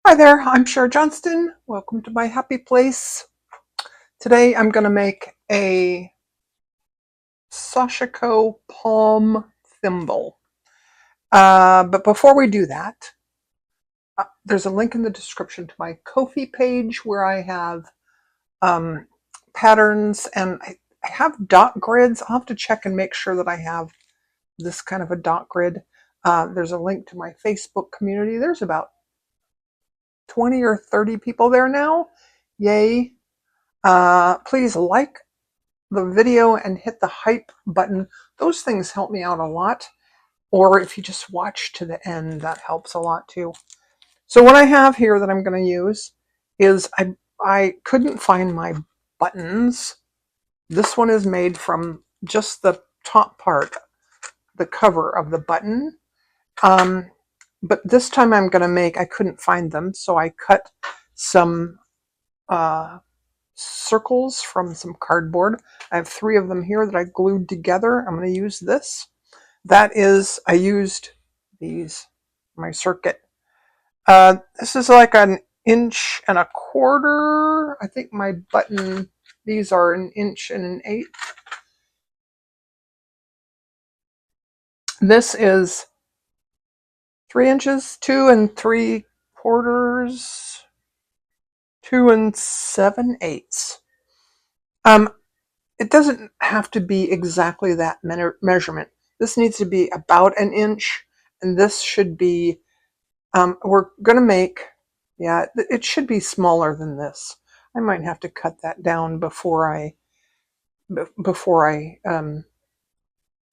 Hi there, I'm Cher Johnston. Welcome to my happy place. Today I'm going to make a Sashiko palm thimble. But before we do that, there's a link in the description to my Ko-fi page where I have um, patterns and I have dot grids. I'll have to check and make sure that I have this kind of a dot grid. There's a link to my Facebook community. There's about 20 or 30 people there now. Yay. Please like the video and hit the hype button. Those things help me out a lot. Or if you just watch to the end, that helps a lot too. So what I have here that I'm going to use is I couldn't find my buttons. This one is made from just the top part, the cover of the button. But this time I couldn't find them, so I cut some circles from some cardboard. I have 3 of them here that I glued together. I'm going to use this. I used these, my circuit. This is like an 1.25 inches. I think my button, these are 1 1/8 inches. This is 3 inches, 2 3/4, 2 7/8. It doesn't have to be exactly that measurement. This needs to be about 1 inch, and this should be, we're going to make, yeah, it should be smaller than this. I might have to cut that down before I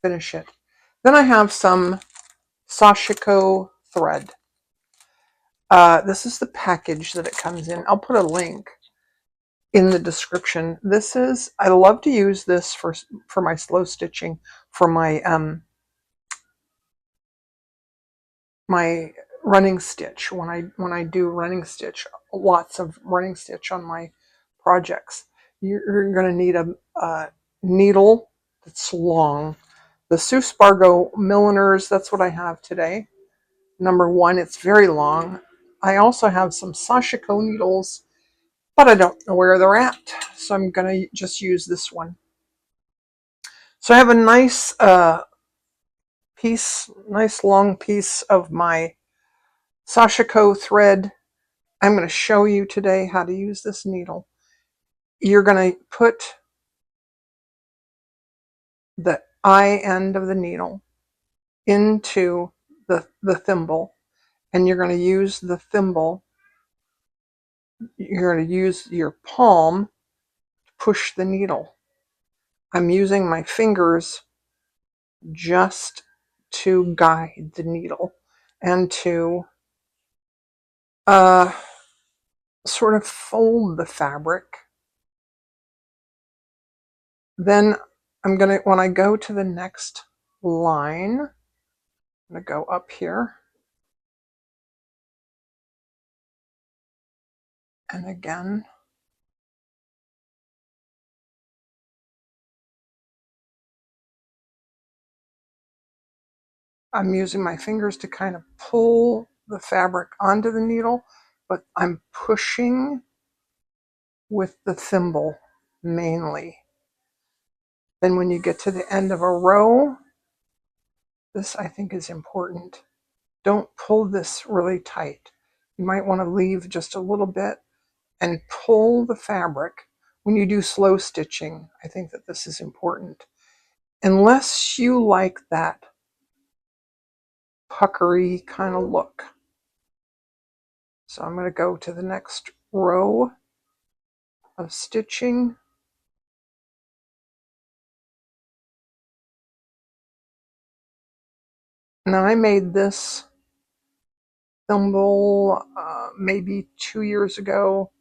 finish it. Then I have some Sashiko thread. This is the package that it comes in. I'll put a link in the description. I love to use this for my slow stitching, for my my running stitch, when I do running stitch, lots of running stitch on my projects. You're going to need a needle that's long. The Sue Spargo Milliners, that's what I have today. Number 1, it's very long. I also have some Sashiko needles, but I don't know where they're at, so I'm going to just use this one. So I have a nice nice long piece of my Sashiko thread. I'm going to show you today how to use this needle. You're going to put the eye end of the needle into the thimble, and you're going to use the thimble, you're going to use your palm to push the needle. I'm using my fingers just to guide the needle and to sort of fold the fabric. Then when I go to the next line, I'm going to go up here. And again, I'm using my fingers to kind of pull the fabric onto the needle, but I'm pushing with the thimble mainly. Then when you get to the end of a row, this I think is important. Don't pull this really tight. You might want to leave just a little bit and pull the fabric. When you do slow stitching, I think that this is important. Unless you like that puckery kind of look. So I'm going to go to the next row of stitching. Now I made this thimble maybe 2 years ago,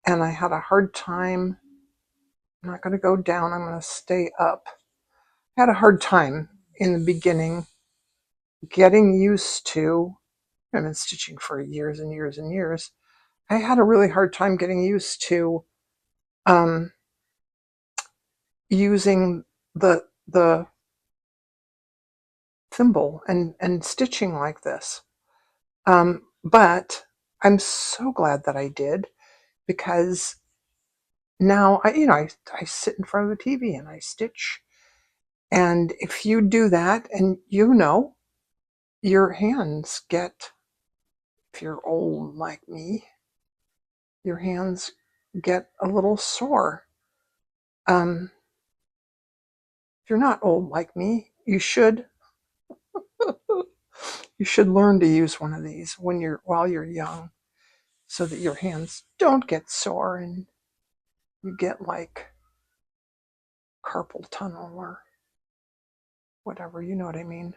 and I had a hard time. I'm not going to go down, I'm going to stay up. I had a hard time in the beginning getting used to, I've been stitching for years and years and years. I had a really hard time getting used to using the thimble and stitching like this. But I'm so glad that I did, because now I sit in front of the TV and I stitch. And if you do that, and your hands get, if you're old like me, your hands get a little sore. If you're not old like me, you should learn to use one of these while you're young, so that your hands don't get sore and you get like carpal tunnel or whatever, you know what I mean.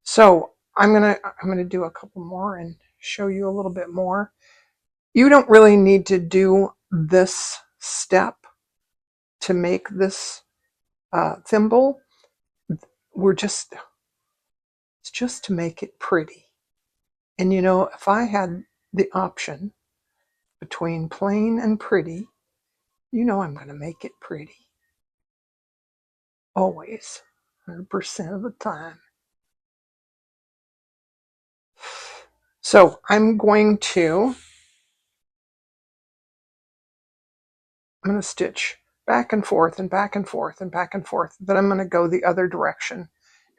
So I'm gonna do a couple more and show you a little bit more. You don't really need to do this step to make this thimble. It's just to make it pretty. And if I had the option between plain and pretty, I'm going to make it pretty. Always. 100% of the time. So I'm going to stitch back and forth and back and forth and back and forth. Then I'm going to go the other direction.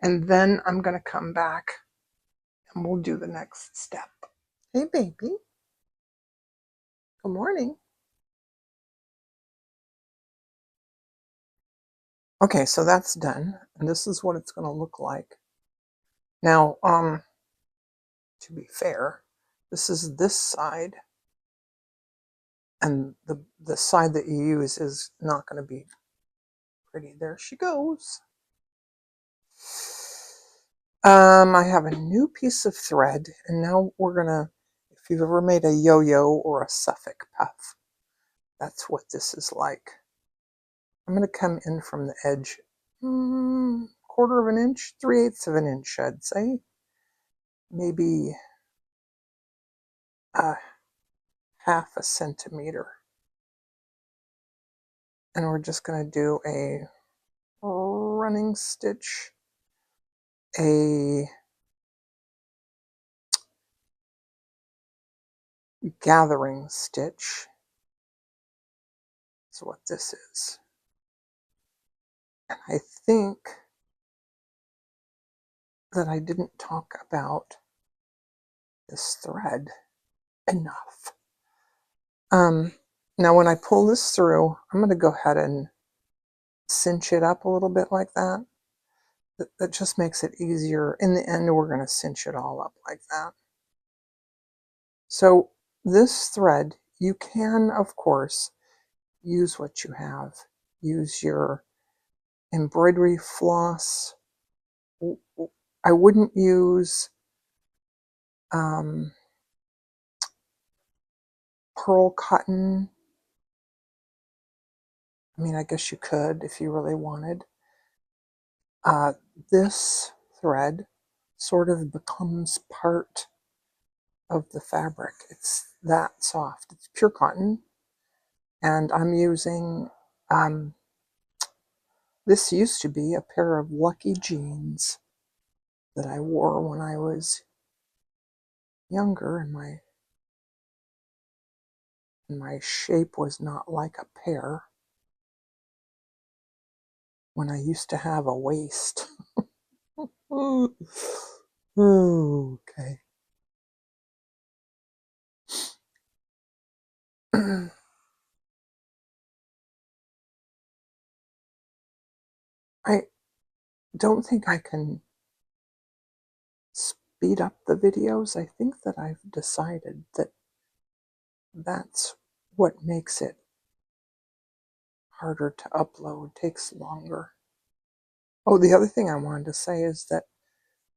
And then I'm going to come back and we'll do the next step. Hey, baby. Good morning. Okay, so that's done. And this is what it's going to look like. Now, to be fair, this is this side. And the side that you use is not going to be pretty. There she goes. I have a new piece of thread, and now we're gonna, if you've ever made a yo-yo or a suffolk puff, that's what this is like. I'm gonna come in from the edge, 1/4 of an inch, 3/8 of an inch, I'd say. Maybe 1/2 centimeter. And we're just gonna do a running stitch, a gathering stitch is what this is. And I think that I didn't talk about this thread enough. Now when I pull this through, I'm going to go ahead and cinch it up a little bit like that. That just makes it easier. In the end, we're going to cinch it all up like that. So this thread, you can, of course, use what you have. Use your embroidery floss. I wouldn't use pearl cotton. I mean, I guess you could if you really wanted. This thread sort of becomes part of the fabric. It's that soft. It's pure cotton. And I'm using, this used to be a pair of lucky jeans that I wore when I was younger, and my shape was not like a pear when I used to have a waist. Okay. I don't think I can speed up the videos. I think that I've decided that that's what makes it harder to upload, takes longer. Oh, the other thing I wanted to say is that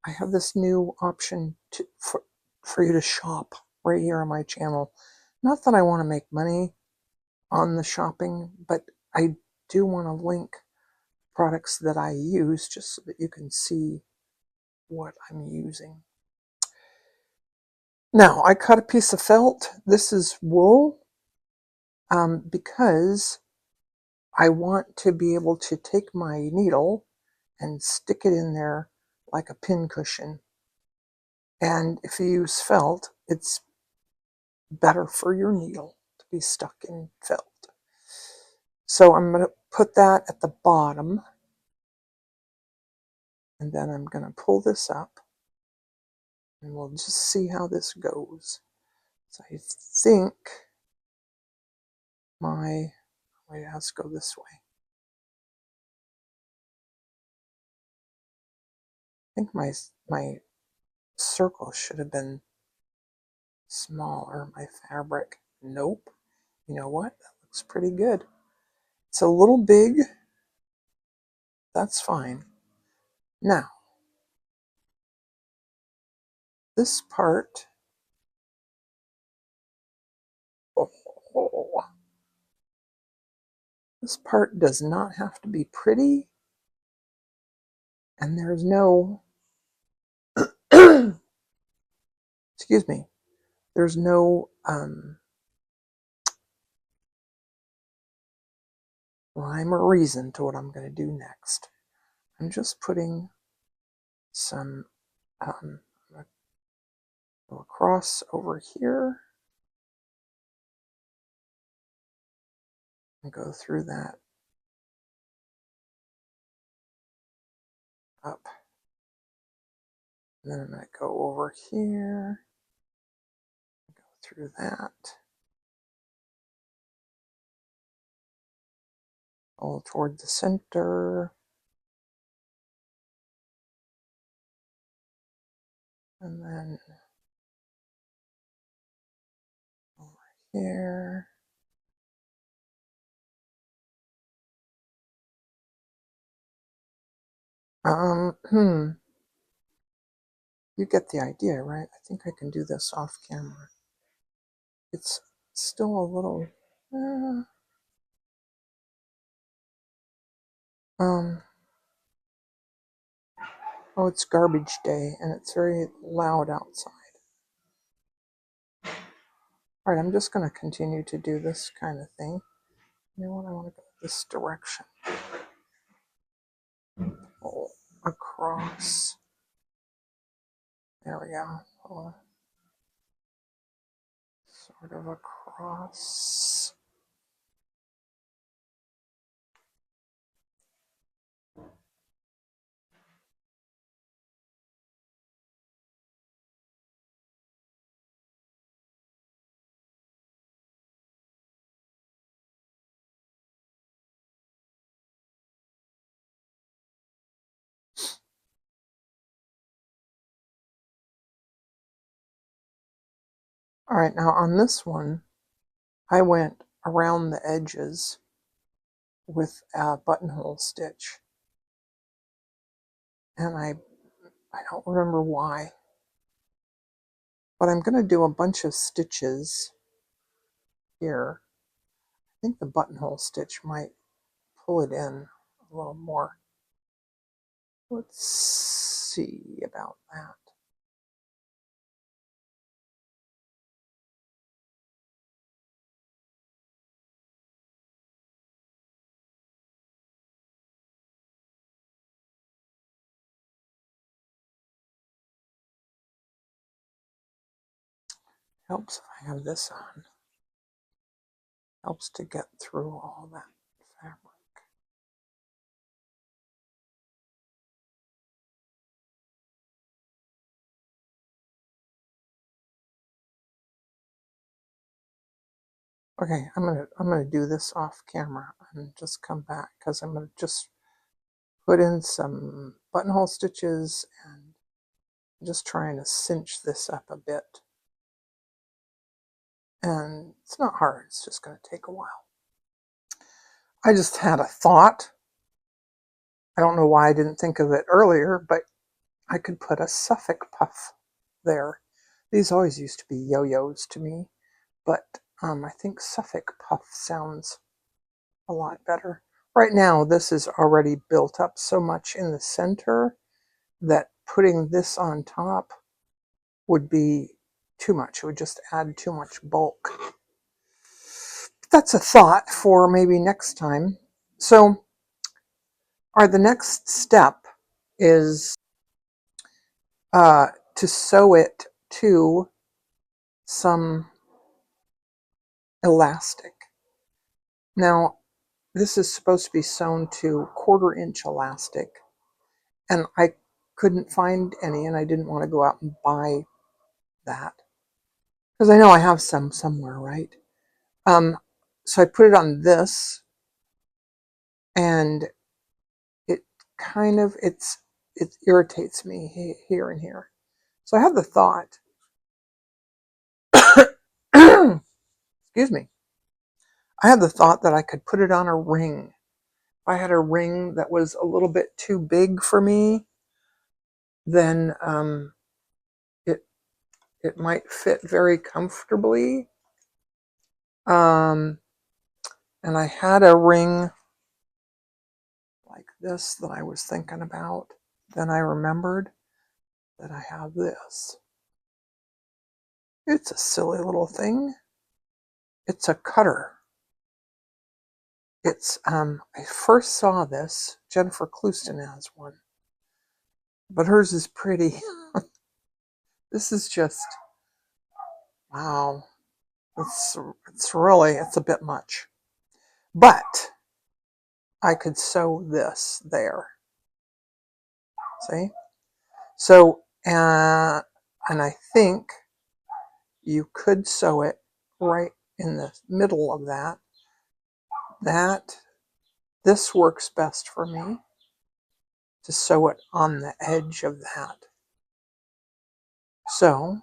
I have this new option for you to shop right here on my channel. Not that I want to make money on the shopping, but I do want to link products that I use just so that you can see what I'm using. Now, I cut a piece of felt. This is wool because I want to be able to take my needle and stick it in there like a pin cushion. And if you use felt, it's better for your needle to be stuck in felt. So I'm going to put that at the bottom, and then I'm going to pull this up, and we'll just see how this goes. So I think wait, it has to go this way. I think my circle should have been smaller, my fabric. Nope. You know what? That looks pretty good. It's a little big. That's fine. Now, this part, this part does not have to be pretty, and there's no, excuse me, there's no rhyme or reason to what I'm going to do next. I'm just putting some, go across over here and go through that up. And then I'm going to go over here, go through that, all toward the center, and then over here. You get the idea, right? I think I can do this off camera. It's still a little, oh, it's garbage day and it's very loud outside. All right, I'm just going to continue to do this kind of thing. You know what? I want to go this direction. Pull across. There we go. Pull sort of across. All right, now on this one, I went around the edges with a buttonhole stitch. And I don't remember why. But I'm going to do a bunch of stitches here. I think the buttonhole stitch might pull it in a little more. Let's see about that. Helps if I have this on. Helps to get through all that fabric. Okay, I'm gonna do this off camera and just come back because I'm gonna just put in some buttonhole stitches and just trying to cinch this up a bit. And it's not hard, it's just going to take a while. I just had a thought. I don't know why I didn't think of it earlier, but I could put a suffolk puff there. These always used to be yo-yos to me, but I think suffolk puff sounds a lot better. Right now, this is already built up so much in the center that putting this on top would be too much. It would just add too much bulk. But that's a thought for maybe next time. So, the next step is to sew it to some elastic. Now, this is supposed to be sewn to 1/4 inch elastic, and I couldn't find any, and I didn't want to go out and buy that because I know I have some somewhere, right? So I put it on this, and it kind of it irritates me here and here. So I have the thought, excuse me, I had the thought that I could put it on a ring. If I had a ring that was a little bit too big for me, then it it might fit very comfortably. And I had a ring like this that I was thinking about. Then I remembered that I have this. It's a silly little thing. It's a cutter. It's I first saw this. Jennifer Clouston has one, but hers is pretty. This is just wow. It's a bit much, but I could sew this there. See? So and I think you could sew it right in the middle of that. This works best for me to sew it on the edge of that. So,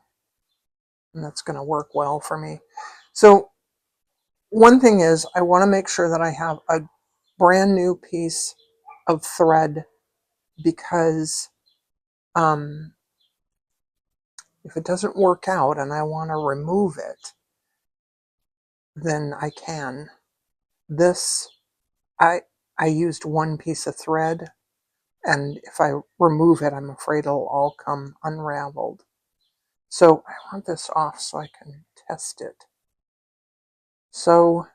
and that's going to work well for me. So one thing is I want to make sure that I have a brand new piece of thread, because if it doesn't work out and I want to remove it, then I can. This, I used one piece of thread, and if I remove it, I'm afraid it'll all come unraveled. So I want this off so I can test it. So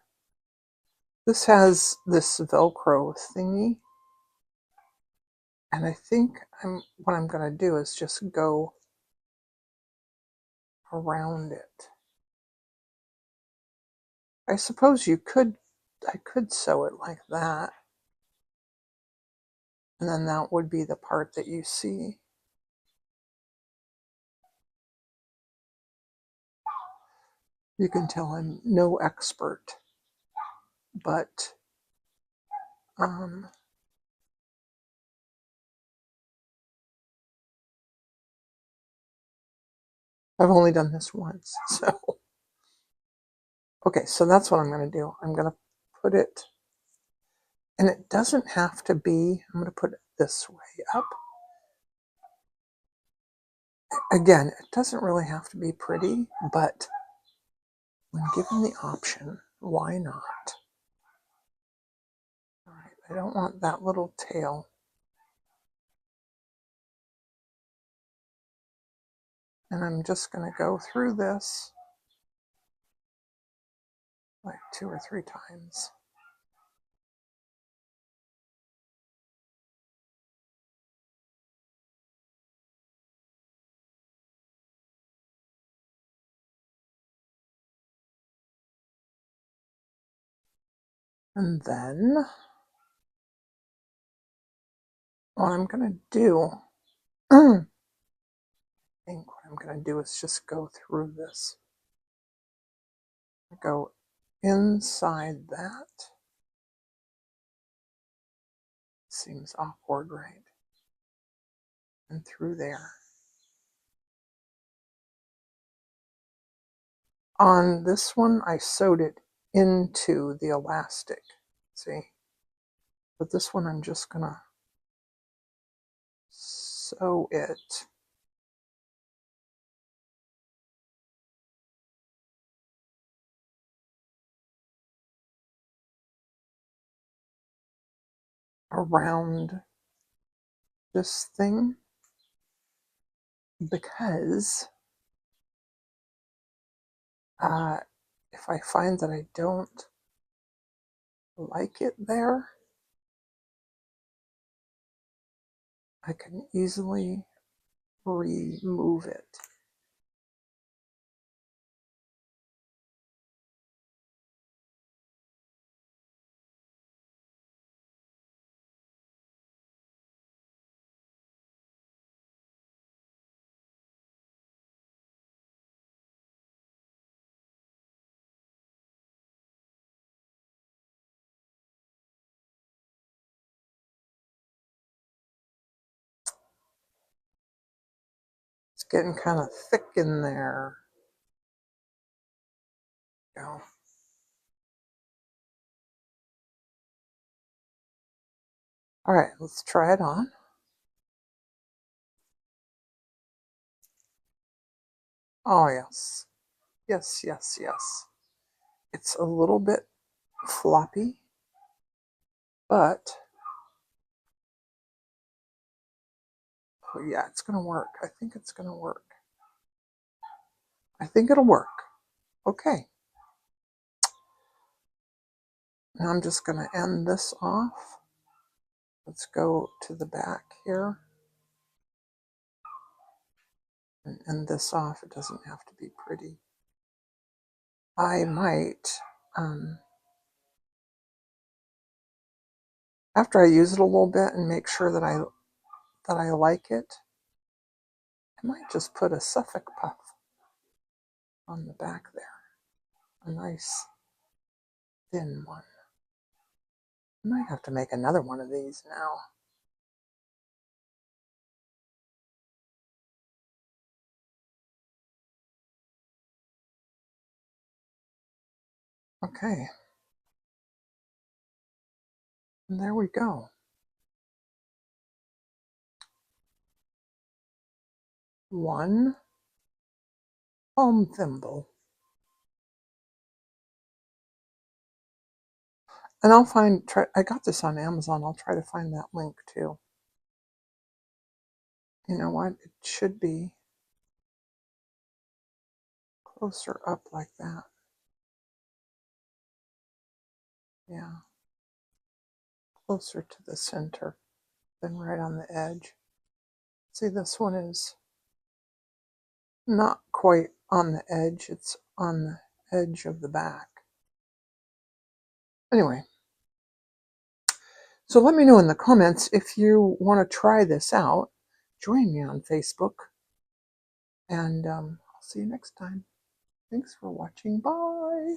this has this Velcro thingy, and I think what I'm going to do is just go around it. I suppose I could sew it like that, and then that would be the part that you see. You can tell I'm no expert, but I've only done this once, so okay, so that's what I'm going to do. I'm going to put it, and it doesn't have to be, I'm going to put it this way up. Again, it doesn't really have to be pretty, but when given the option, why not? All right, I don't want that little tail. And I'm just going to go through this like 2 or 3 times. And then what I'm going to do, I think what I'm going to do is just go through this. Go inside that. Seems awkward, right? And through there. On this one, I sewed it into the elastic. See? But this one, I'm just going to sew it around this thing, because if I find that I don't like it there, I can easily remove it. It's getting kind of thick in there. Go. All right, let's try it on. Oh, yes. Yes, yes, yes. It's a little bit floppy, but oh yeah, it's going to work. I think it's going to work. I think it'll work. Okay. Now I'm just going to end this off. Let's go to the back here and end this off. It doesn't have to be pretty. I might, after I use it a little bit and make sure that I like it, I might just put a suffolk puff on the back there. A nice thin one. I might have to make another one of these now. Okay. And there we go. One palm thimble. And I'll I got this on Amazon. I'll try to find that link too. You know what? It should be closer up like that. Yeah. Closer to the center than right on the edge. See, this one is not quite on the edge. It's on the edge of the back. Anyway. So let me know in the comments if you want to try this out. Join me on Facebook. And I'll see you next time. Thanks for watching. Bye.